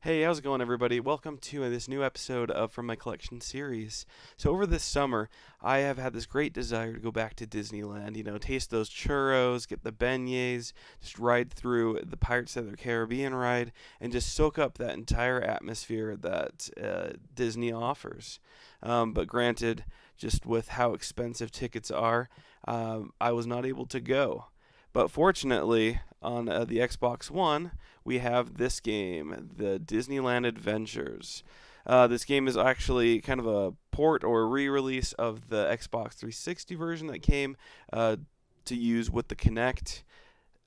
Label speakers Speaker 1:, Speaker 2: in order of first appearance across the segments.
Speaker 1: Hey, how's it going, everybody? Welcome to this new episode of From My Collection series. So, over this summer, I have had this great desire to go back to Disneyland. Taste those churros, get the beignets, just ride through the Pirates of the Caribbean ride, and just soak up that entire atmosphere that Disney offers. But granted, just with how expensive tickets are, I was not able to go. But fortunately, on the Xbox One, we have this game, the Disneyland Adventures. This game is actually kind of a port or a re-release of the Xbox 360 version that came to use with the Kinect.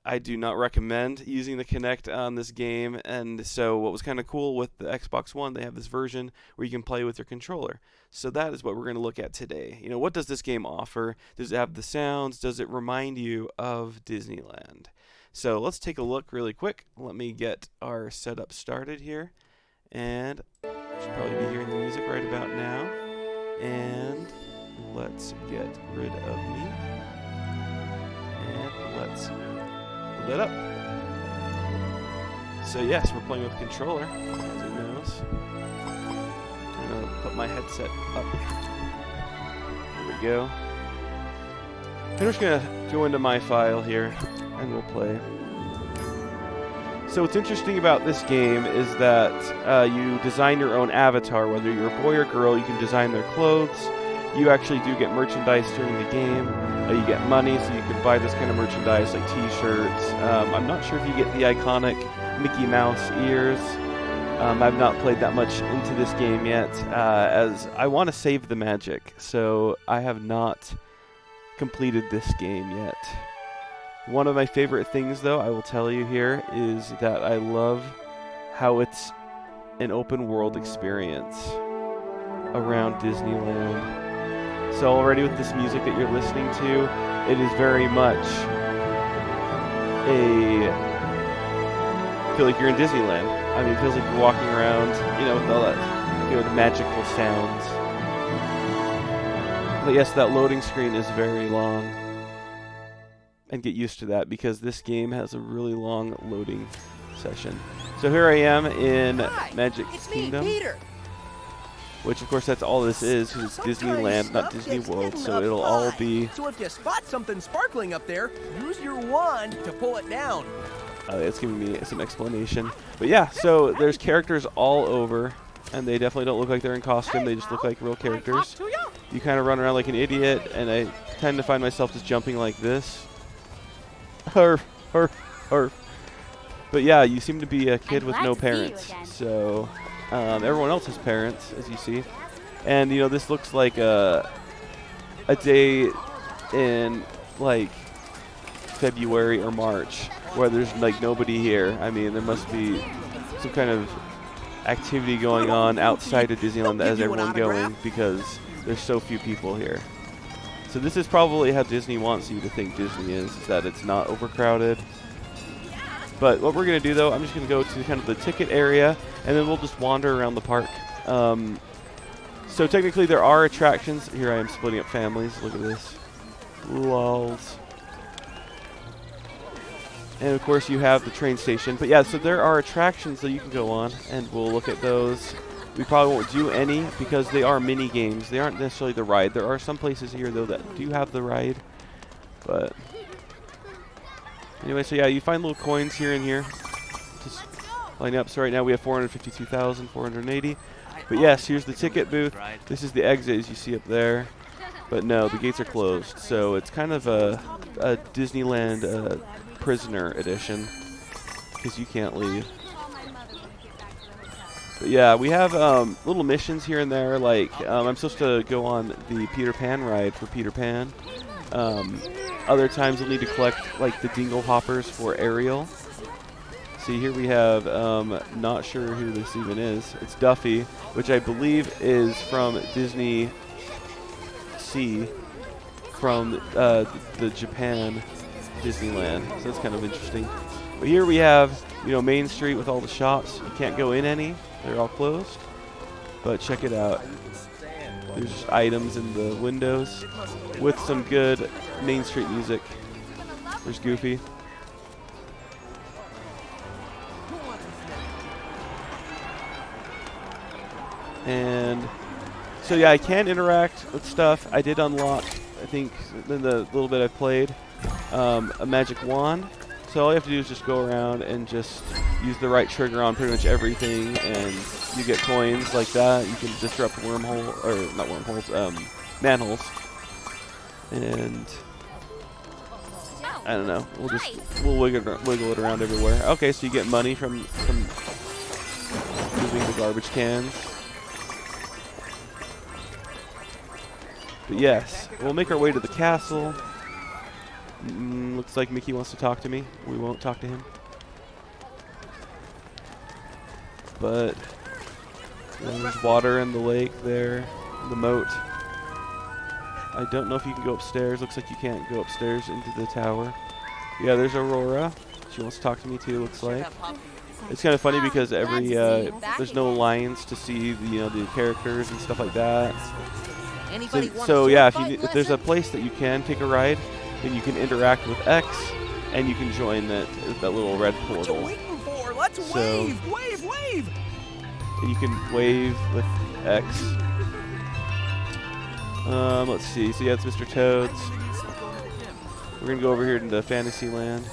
Speaker 1: I do not recommend using the Kinect on this game, and so what was kind of cool with the Xbox One, they have this version where you can play with your controller. So that is what we're going to look at today. What does this game offer? Does it have the sounds? Does it remind you of Disneyland? So let's take a look really quick. Let me get our setup started here, and you should probably be hearing the music right about now. And let's get rid of me, and let's lit up. So yes, we're playing with a controller, as it knows. I'm going to put my headset up. There we go. I'm just going to go into my file here, and we'll play. So what's interesting about this game is that you design your own avatar. Whether you're a boy or girl, you can design their clothes. You actually do get merchandise during the game. You get money, so you can buy this kind of merchandise like t-shirts. I'm not sure if you get the iconic Mickey Mouse ears. I've not played that much into this game yet, as I want to save the magic. So I have not completed this game yet. One of my favorite things, though, I will tell you here, is that I love how it's an open world experience around Disneyland. So already with this music that you're listening to, it is very much I feel like you're in Disneyland. I mean, it feels like you're walking around, with all that, the magical sounds. But yes, that loading screen is very long. And get used to that, because this game has a really long loading session. So here I am in Magic Kingdom.
Speaker 2: Peter.
Speaker 1: Which, of course, that's all this is, because it's Disneyland, not Disney World, so it'll all be...
Speaker 2: So if you spot something sparkling up there, use your wand to pull it down.
Speaker 1: It's giving me some explanation. But yeah, so there's characters all over, and they definitely don't look like they're in costume, they just look like real characters. You kind of run around like an idiot, and I tend to find myself just jumping like this. Hurf, hurf, hurf. But yeah, you seem to be a kid with no parents, so... everyone else has parents, as you see. And, this looks like a day in, February or March, where there's, nobody here. I mean, there must be some kind of activity going on outside of Disneyland that has everyone going, because there's so few people here. So this is probably how Disney wants you to think Disney is that it's not overcrowded. But what we're going to do, though, I'm just going to go to kind of the ticket area, and then we'll just wander around the park. So technically there are attractions. Here I am splitting up families. Look at this. Lols. And, of course, you have the train station. But, yeah, so there are attractions that you can go on, and we'll look at those. We probably won't do any because they are mini games. They aren't necessarily the ride. There are some places here, though, that do have the ride. But... anyway, so yeah, you find little coins here and here. Just line up. So right now we have 452,480. But yes, here's the ticket booth. This is the exit, as you see up there. But no, the gates are closed. So it's kind of a Disneyland prisoner edition, because you can't leave. But yeah, we have little missions here and there. I'm supposed to go on the Peter Pan ride for Peter Pan. Other times you'll need to collect the dingle hoppers for Ariel. See, here we have, not sure who this even is. It's Duffy, which I believe is from Disney Sea, from the Japan Disneyland. So that's kind of interesting. But here we have, Main Street with all the shops. You can't go in any. They're all closed. But check it out. There's just items in the windows with some good Main Street music. There's Goofy. And so yeah, I can interact with stuff. I did unlock, I think, in the little bit I played, a magic wand. So all you have to do is just go around and just use the right trigger on pretty much everything, and you get coins like that. You can disrupt wormhole, or not wormholes, manholes. And I don't know. We'll wiggle it around everywhere. Okay, so you get money from moving the garbage cans. But yes, we'll make our way to the castle. Looks like Mickey wants to talk to me. We won't talk to him. But there's water in the lake there, the moat. I don't know if you can go upstairs. Looks like you can't go upstairs into the tower. Yeah, there's Aurora. She wants to talk to me too, looks like. It's kind of funny because there's no lines to see the characters and stuff like that. So yeah, if there's a place that you can take a ride, then you can interact with X, and you can join that little red portal.
Speaker 2: What you waiting for? Let's wave!
Speaker 1: And you can wave with X. Let's see. So yeah, it's Mr. Toads. We're gonna go over here into Fantasyland.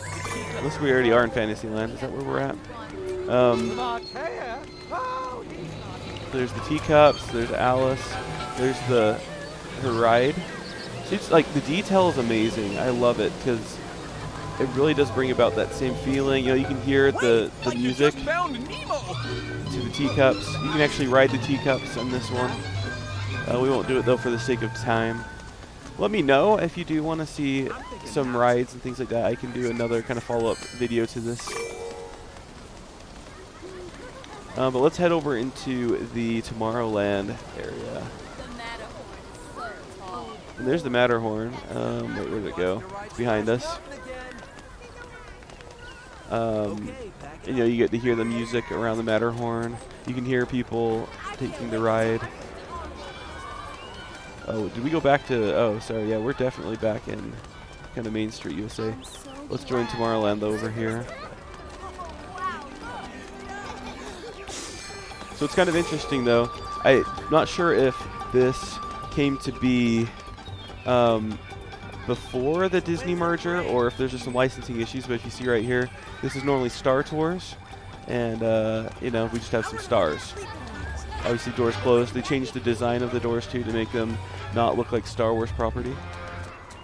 Speaker 1: Unless we already are in Fantasyland. Is that where we're at? There's the teacups. There's Alice. There's her ride. It's like the detail is amazing. I love it because it really does bring about that same feeling. You can hear the music to the teacups. You can actually ride the teacups on this one. We won't do it though for the sake of time. Let me know if you do want to see some rides and things like that. I can do another kind of follow-up video to this. But let's head over into the Tomorrowland area. And there's the Matterhorn. Wait, where did it go? It's behind us. And, you get to hear the music around the Matterhorn. You can hear people taking the ride. Oh, did we go back to... Oh, sorry. Yeah, we're definitely back in kind of Main Street, USA. Let's join Tomorrowland over here. So it's kind of interesting, though. I'm not sure if this came to be before the Disney merger or if there's just some licensing issues, but if you see right here, this is normally Star Tours, and we just have some stars. Obviously doors closed. They changed the design of the doors too to make them not look like Star Wars property.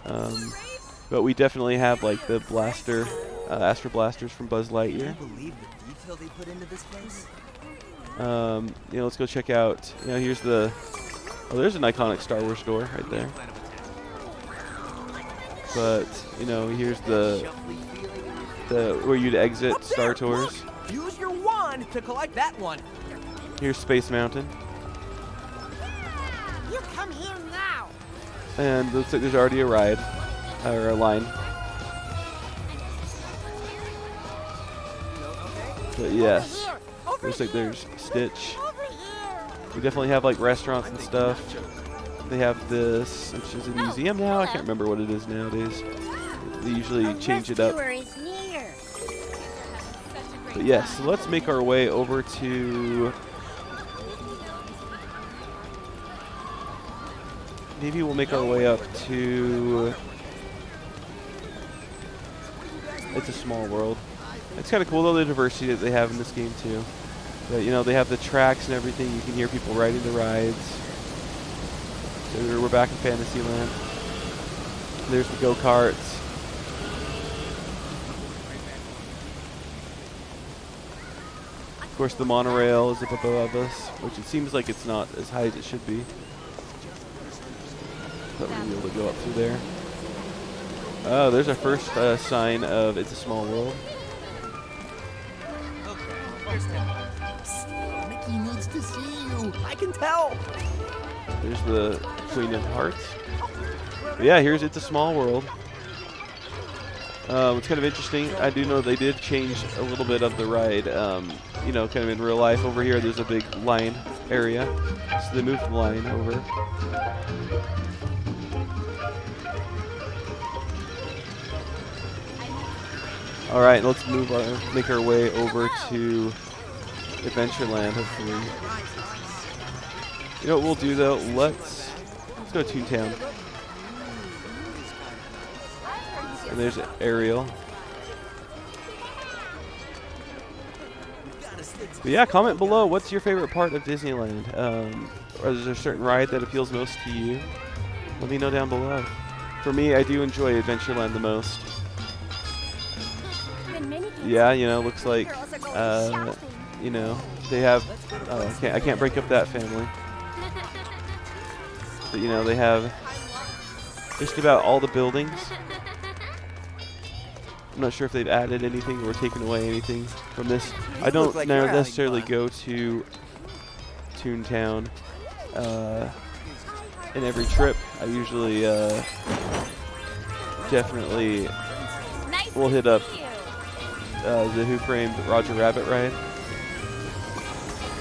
Speaker 1: But we definitely have like the blaster, Astro Blasters from Buzz Lightyear. Let's go check out, here's the, there's an iconic Star Wars door right there. But, here's the where you'd exit Star Tours.
Speaker 2: Use your wand to collect that one.
Speaker 1: Here's Space Mountain.
Speaker 3: You come here now.
Speaker 1: And looks like there's already a ride, or a line. But yes, looks like there's Stitch. We definitely have like restaurants and stuff. They have this, which is a museum now. I can't remember what it is nowadays. They usually change it up. But yes, so let's make our way over to... Maybe we'll make our way up to... It's a Small World. It's kind of cool though, the diversity that they have in this game too. But they have the tracks and everything. You can hear people riding the rides. So we're back in Fantasyland. There's the go-karts. Of course, the monorail is up above us, which it seems like it's not as high as it should be. But we'll be able to go up through there. Oh, there's our first sign of It's a Small World.
Speaker 2: Mickey needs to see you. I can tell.
Speaker 1: There's the Queen of Hearts. But yeah, here's It's a Small World. It's kind of interesting. I do know they did change a little bit of the ride, kind of in real life. Over here, there's a big line area. So they moved the line over. All right, let's make our way over to Adventureland, hopefully. You know what we'll do though? Let's go to Toontown. And there's Ariel. But yeah, comment below. What's your favorite part of Disneyland? Or is there a certain ride that appeals most to you? Let me know down below. For me, I do enjoy Adventureland the most. Yeah, you know, looks like, you know, they have. I can't break up that family. But you know, they have just about all the buildings. I'm not sure if they've added anything or taken away anything from this. I don't necessarily go to Toontown in every trip. I usually definitely will hit up the Who Framed Roger Rabbit ride.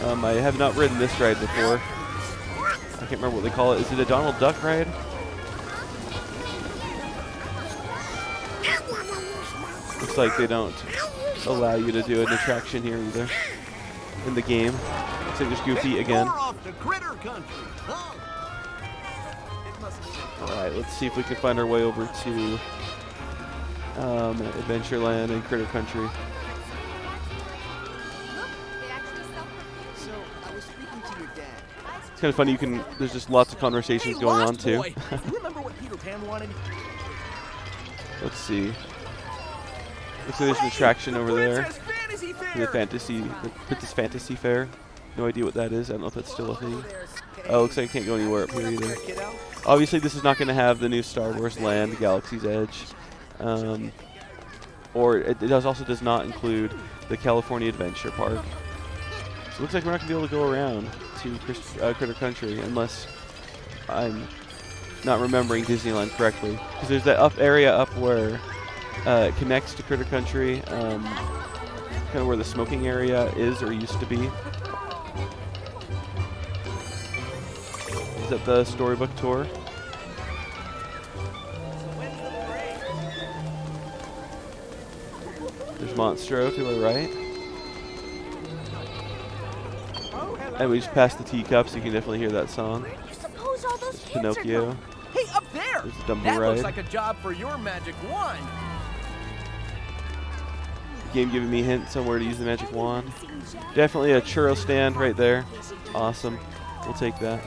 Speaker 1: I have not ridden this ride before. I can't remember what they call it. Is it a Donald Duck ride? Looks like they don't allow you to do an attraction here either in the game. Looks like there's Goofy again. Alright, let's see if we can find our way over to Adventureland and Critter Country. It's kind of funny. There's just lots of conversations going on too.
Speaker 2: Do you remember what Peter Pan wanted?
Speaker 1: Let's see. Looks like there's an attraction over there. The Princess Fantasy Fair. No idea what that is. I don't know if that's still a thing. Oh, looks like I can't go anywhere up here either. Obviously, this is not going to have the new Star Wars Land, Galaxy's Edge. Or it also does not include the California Adventure Park. So it looks like we're not going to be able to go around to Critter Country unless I'm not remembering Disneyland correctly. Because there's that area up where it connects to Critter Country, kind of where the smoking area is or used to be. Is that the Storybook Tour? There's Monstro to our right. And we just passed the teacup, so you can definitely hear that song. There's Pinocchio.
Speaker 2: Hey, up there!
Speaker 1: There's the Dumbo
Speaker 2: That
Speaker 1: ride.
Speaker 2: looks like a job for your magic wand.
Speaker 1: Game giving me hints on where to use the magic wand. Definitely a churro stand right there. Awesome. We'll take that.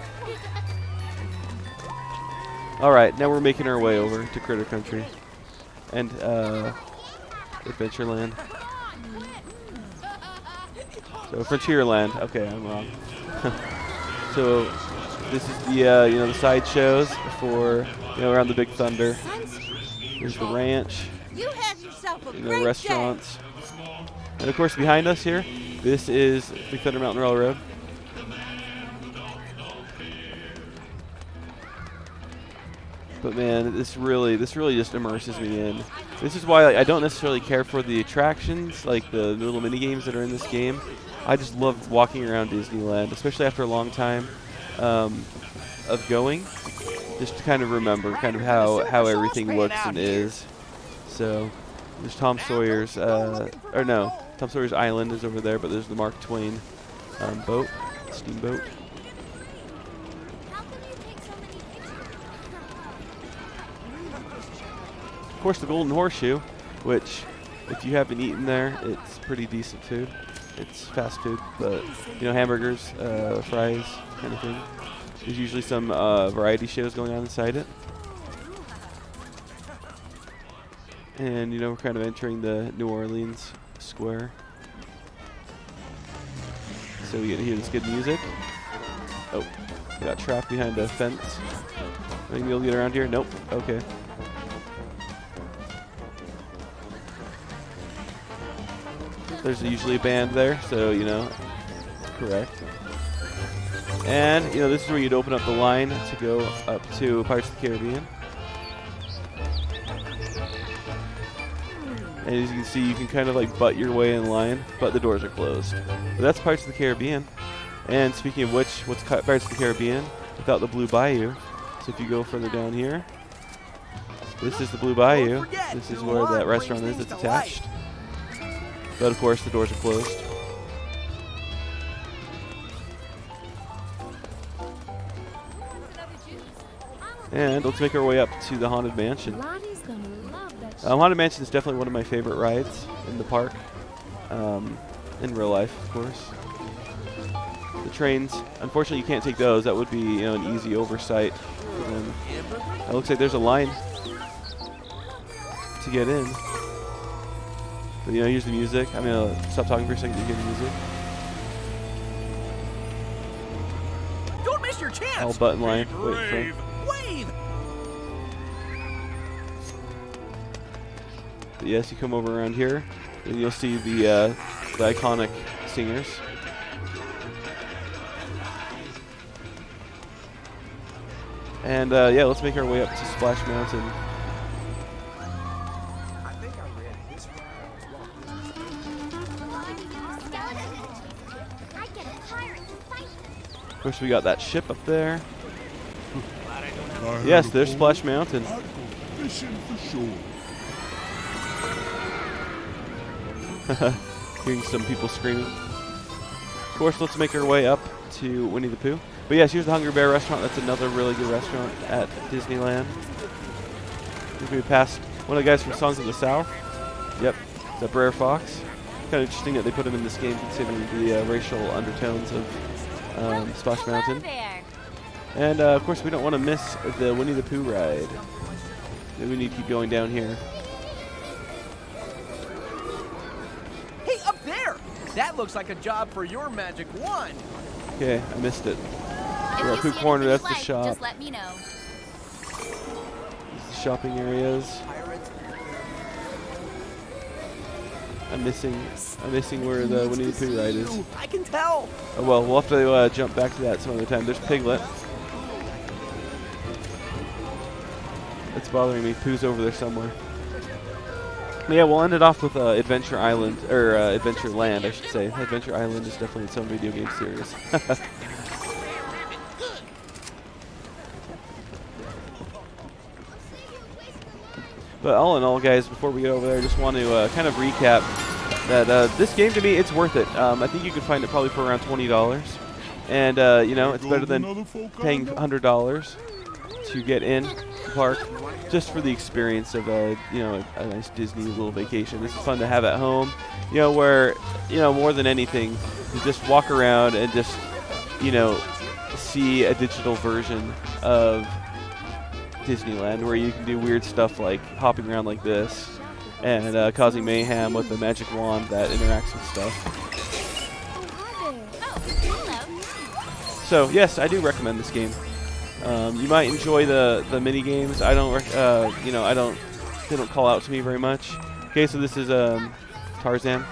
Speaker 1: Alright, now we're making our way over to Critter Country and Adventureland. So Frontierland. Okay, I'm wrong. So this is the you know, the side shows for, you know, around the Big Thunder. Here's the ranch.
Speaker 3: You have yourself a
Speaker 1: You know,
Speaker 3: great
Speaker 1: restaurants. And of course behind us here, this is Big Thunder Mountain Railroad. But man, this really just immerses me in. This is why I don't necessarily care for the attractions, like the little mini games that are in this game. I just love walking around Disneyland, especially after a long time of going, just to kind of remember kind of how everything looks and is. So there's Tom Sawyer's, or no, Tom Sawyer's Island is over there, but there's the Mark Twain boat, steamboat. Of course, the Golden Horseshoe, which, if you haven't eaten there, it's pretty decent food. It's fast food, but, you know, hamburgers, fries, kind of thing. There's usually some variety shows going on inside it. And, you know, we're kind of entering the New Orleans Square. So we get to hear this good music. Oh, I got trapped behind a fence. Think we'll get around here? Nope. Okay. There's usually a band there, so, you know, correct. And, you know, this is where you'd open up the line to go up to Pirates of the Caribbean. And as you can see, you can kind of like butt your way in line, but the doors are closed. But that's Pirates of the Caribbean. And speaking of which, what's Pirates of the Caribbean without the Blue Bayou? So if you go further down here, this is the Blue Bayou. This is where that restaurant is that's attached. But of course, the doors are closed. And let's make our way up to the Haunted Mansion.
Speaker 3: Lottie's gonna love that
Speaker 1: Haunted Mansion is definitely one of my favorite rides in the park. In real life, of course. The trains, unfortunately, you can't take those. That would be, an easy oversight for them. It looks like there's a line to get in. But, here's the music. I'm going to stop talking for a second to hear the music.
Speaker 2: Don't miss your chance.
Speaker 1: All button line. Wait,
Speaker 2: Wave.
Speaker 1: but yes, you come over around here, and you'll see the iconic singers. And yeah, let's make our way up to Splash Mountain. Of course, we got that ship up there. Yes, there's Splash Mountain. Hearing some people screaming. Of course, let's make our way up to Winnie the Pooh. But yes, here's the Hungry Bear restaurant. That's another really good restaurant at Disneyland. We passed one of the guys from Songs of the South. Yep, the Brer Fox. Kind of interesting that they put him in this game considering the racial undertones of Splash Mountain. And of course, we don't want to miss the Winnie the Pooh ride. We need to keep going down here.
Speaker 2: Hey, up there! That looks like a job for your magic wand.
Speaker 1: Okay, I missed it.
Speaker 3: If
Speaker 1: We're
Speaker 3: you
Speaker 1: at Pooh
Speaker 3: see
Speaker 1: Corner,
Speaker 3: anything
Speaker 1: that's the
Speaker 3: you
Speaker 1: shop.
Speaker 3: Just let me know.
Speaker 1: The shopping areas. I'm missing where the Winnie the Pooh ride is.
Speaker 2: I can tell.
Speaker 1: Oh well, we'll have to jump back to that some other time. There's Piglet. It's bothering me. Pooh's over there somewhere. But yeah, we'll end it off with Adventure Island, or Adventure Land, I should say. Adventure Island is definitely its own video game series. But all in all, guys, before we get over there, I just want to kind of recap that this game, to me, it's worth it. I think you can find it probably for around $20. And, it's better than paying $100 to get in the park just for the experience of a nice Disney little vacation. This is fun to have at home, where, more than anything, you just walk around and just, see a digital version of Disneyland where you can do weird stuff like hopping around like this and causing mayhem with a magic wand that interacts with stuff. So yes, I do recommend this game. You might enjoy the mini games. I don't, they don't call out to me very much. Okay, so this is Tarzan,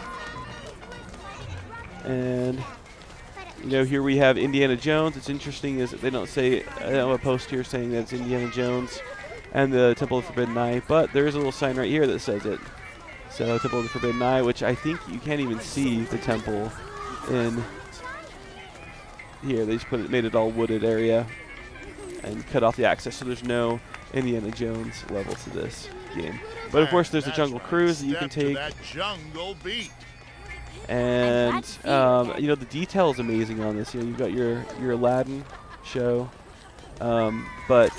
Speaker 1: and here we have Indiana Jones. It's interesting is that they don't say, I don't have a post here saying that it's Indiana Jones and the Temple of the Forbidden Eye, but there is a little sign right here that says it. So Temple of the Forbidden Eye, which I think you can't even see the temple in here. They just made it all wooded area and cut off the access, so there's no Indiana Jones level to this game. But of course, there's a Jungle Cruise that you can take. And the detail is amazing on this. You've got your Aladdin show, but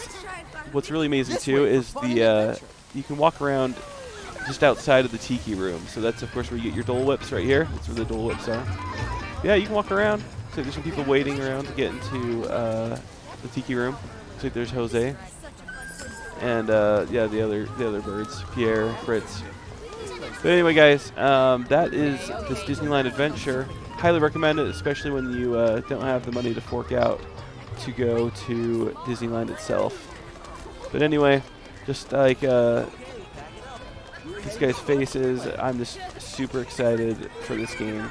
Speaker 1: what's really amazing too is the you can walk around just outside of the Tiki Room. So that's of course where you get your Dole Whips right here. That's where the Dole Whips are. Yeah, you can walk around. So there's some people waiting around to get into the Tiki Room. Looks like there's Jose, and the other birds, Pierre, Fritz. But anyway, guys, that is this Disneyland adventure. Highly recommend it, especially when you don't have the money to fork out to go to Disneyland itself. But anyway, just like this guy's faces, I'm just super excited for this game.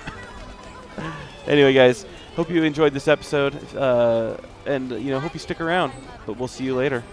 Speaker 1: Anyway, guys, hope you enjoyed this episode, and hope you stick around. But we'll see you later.